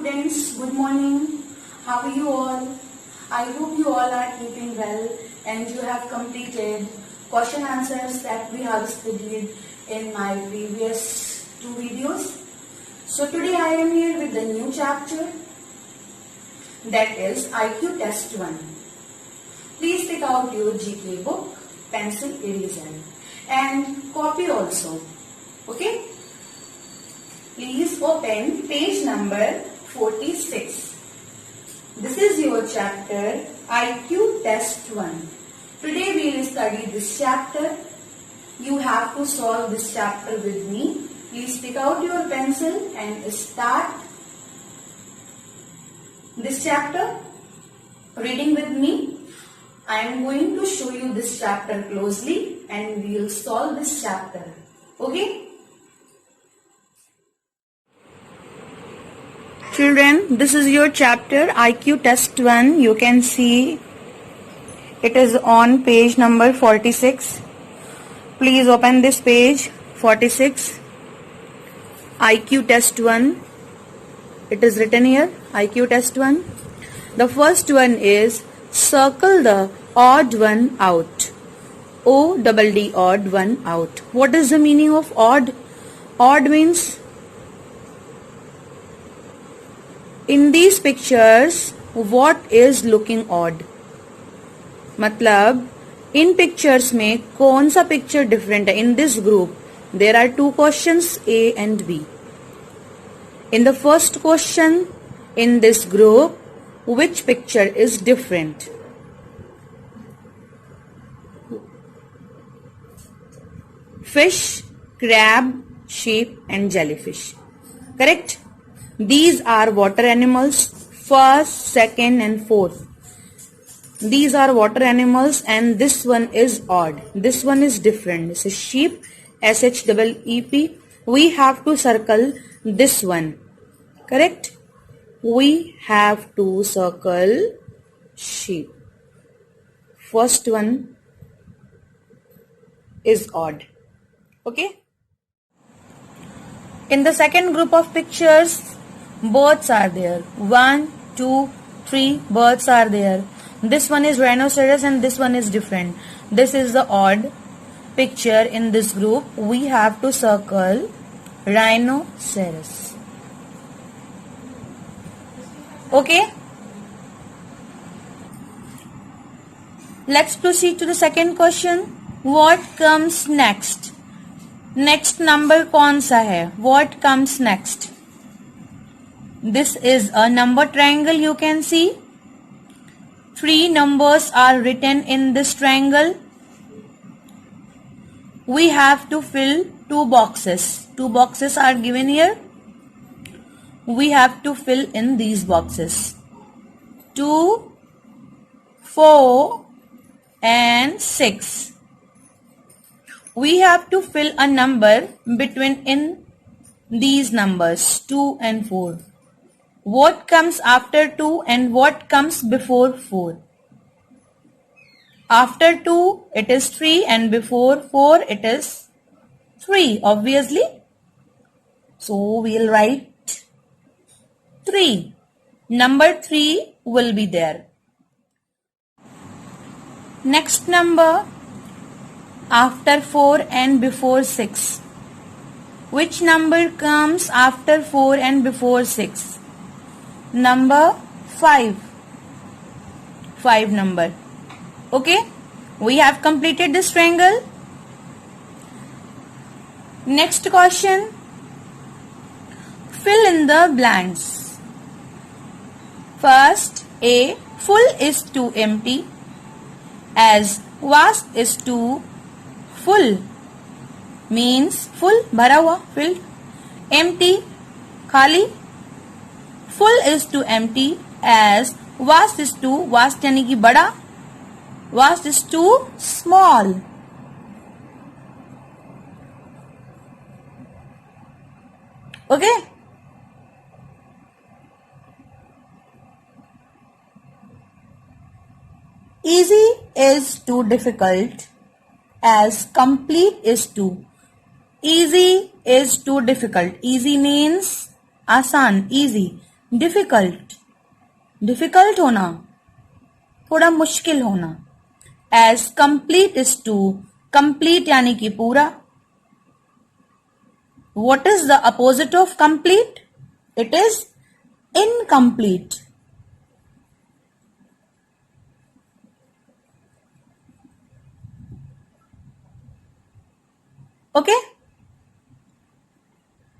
students, good morning. How are you all? I hope you all are keeping well and you have completed question answers that we have studied in my previous two videos. So today I am here with the new chapter, that is IQ Test 1. Please take out your GK book, pencil, eraser and copy also. Okay? Please open page number 46. This is your chapter IQ Test 1. Today we will study this chapter. You have to solve this chapter with me. Please take out your pencil and start this chapter reading with me. I am going to show you this chapter closely and we will solve this chapter. Okay? Children, this is your chapter IQ Test 1. You can see it is on page number 46. Please open this page 46. IQ Test 1. It is written here IQ Test 1. The first one is circle the odd one out. O-double-D, odd one out. What is the meaning of odd? Odd means in these pictures what is looking odd? मतलब इन pictures में कौन सा picture different है? In this group there are two questions A and B. In the first question in this group, which picture is different? Fish, crab, sheep and jellyfish. Correct? These are water animals, first, second and fourth. These are water animals and this one is odd. This one is different. This is sheep, S-H-E-E-P. We have to circle this one. Correct? We have to circle sheep. First one is odd. Okay? In the second group of pictures, birds are there. 1, 2, 3 birds are there. This one is rhinoceros and this one is different. This is the odd picture in this group. We have to circle rhinoceros. Okay? Let's proceed to the second question. What comes next? Next number कौन सा है? What comes next? This is a number triangle, you can see. 3 numbers are written in this triangle. We have to fill 2 boxes. 2 boxes are given here. We have to fill in these boxes. 2, 4 and 6. We have to fill a number between in these numbers 2 and 4. What comes after 2 and what comes before 4? After 2 it is 3 and before 4 it is 3 obviously. So we will write 3. Number 3 will be there. Next number after 4 and before 6. Which number comes after 4 and before 6? Number 5. 5 number. Okay? We have completed this triangle. Next question. Fill in the blanks. First, A. Full is to empty, as vast is to full. Means full, भरा हुआ, filled. Empty, खाली. Full is to empty, as vast is to, vast यानी कि बड़ा, vast is to small. Okay? Easy is to difficult, as complete is to. Easy is too difficult. Easy means आसान, easy. Difficult, difficult होना, थोड़ा मुश्किल होना. As complete is to, complete यानी कि पूरा. What is the opposite of complete? It is incomplete. Okay?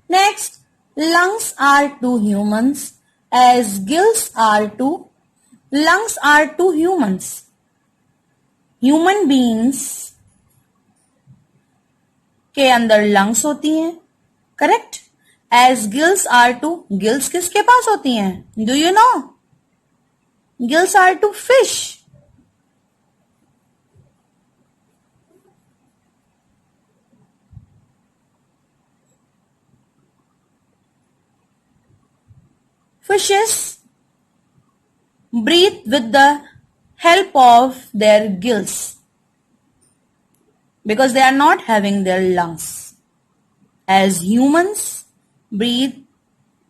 Next, lungs are to humans as gills are to. Lungs are to humans. Human beings के अंदर lungs होती हैं. Correct? As gills are to. Gills किसके पास होती हैं? Do you know? Gills are to fish. Fishes breathe with the help of their gills because they are not having their lungs. As humans breathe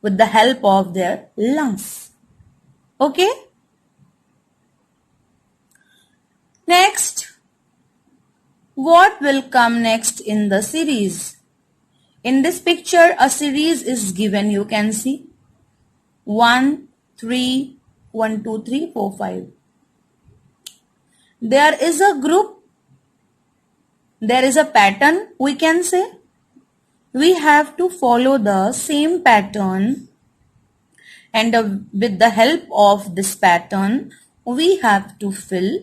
with the help of their lungs. Okay? Next, what will come next in the series? In this picture, a series is given. You can see 1, 3, 1, 2, 3, 4, 5. There is a group. There is a pattern, we can say. We have to follow the same pattern, and with the help of this pattern, we have to fill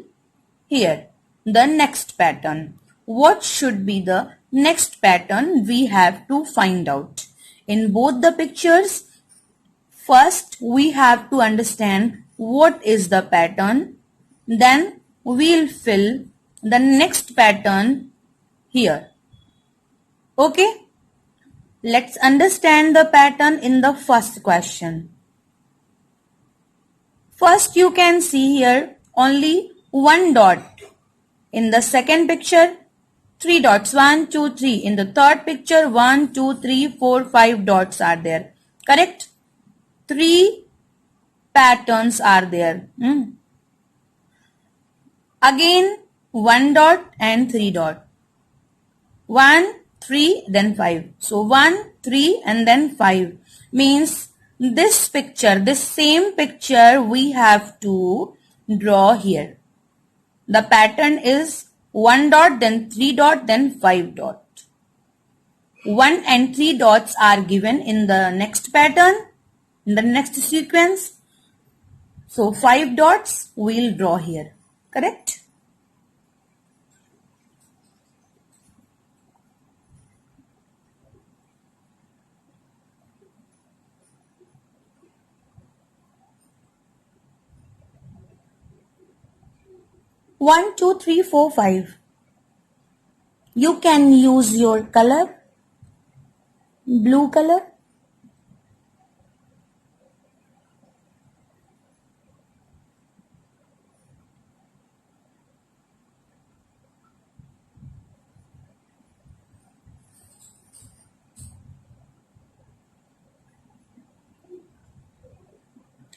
here the next pattern. What should be the next pattern? We have to find out. In both the pictures, first we have to understand what is the pattern, then we'll fill the next pattern here. Okay? Let's understand the pattern in the first question. First, you can see here only one dot. In the second picture, 3 dots. 1, 2, 3. In the third picture, 1, 2, 3, 4, 5 dots are there. Correct? 3 patterns are there. Again, 1 dot and 3 dot. 1, 3, then 5. So 1, 3 and then 5 means this picture, this same picture we have to draw here. The pattern is 1 dot, then 3 dot, then 5 dot. 1 and 3 dots are given in the next pattern, in the next sequence. So 5 dots we'll draw here. Correct? One, two, three, four, 5. You can use your color, blue color.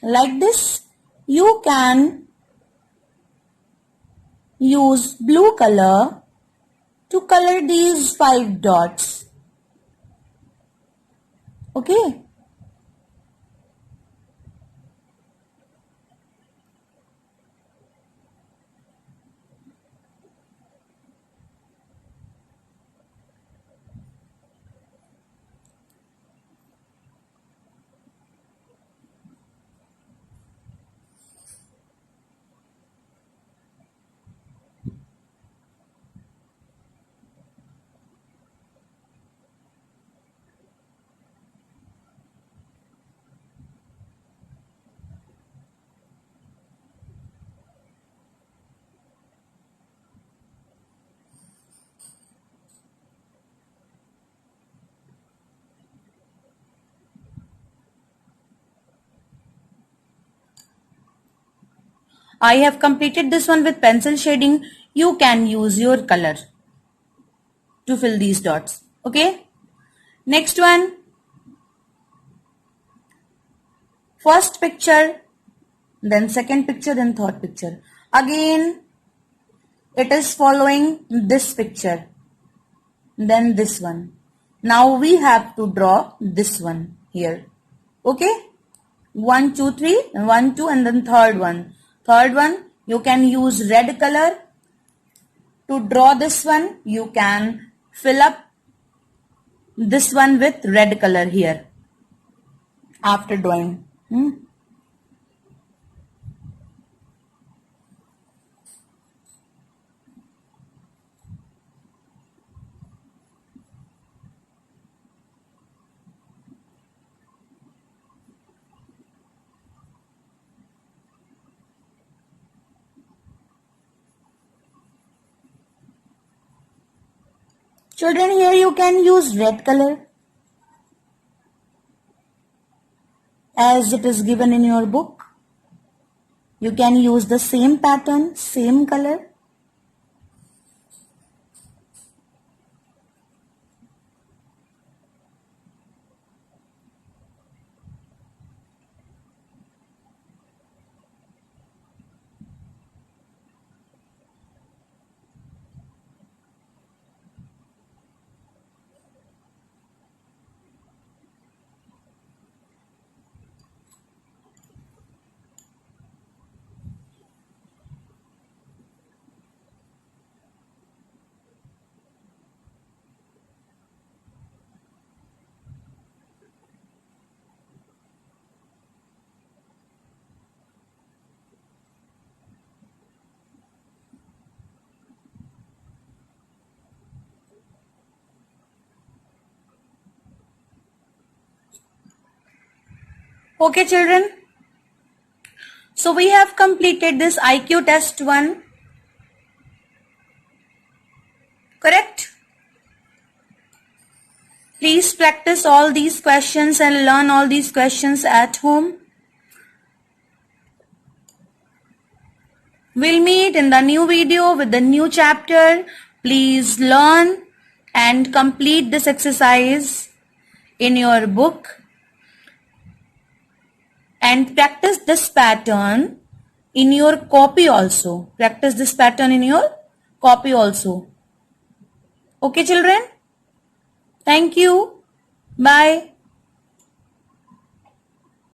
Like this, you can use blue color to color these 5 dots. Okay. I have completed this one with pencil shading. You can use your color to fill these dots. Okay. Next one. First picture, then second picture, then third picture. Again, it is following this picture, then this one. Now we have to draw this one here. Okay? 1, 2, 3, 1, 2, and then third one. Third one, you can use red color. To draw this one, you can fill up this one with red color here after drawing. Children, here you can use red color as it is given in your book. You can use the same pattern, same color. Okay, children. So we have completed this IQ test 1. Correct? Please practice all these questions and learn all these questions at home. We'll meet in the new video with the new chapter. Please learn and complete this exercise in your book. And practice this pattern in your copy also. Practice this pattern in your copy also. Okay, children? Thank you. Bye.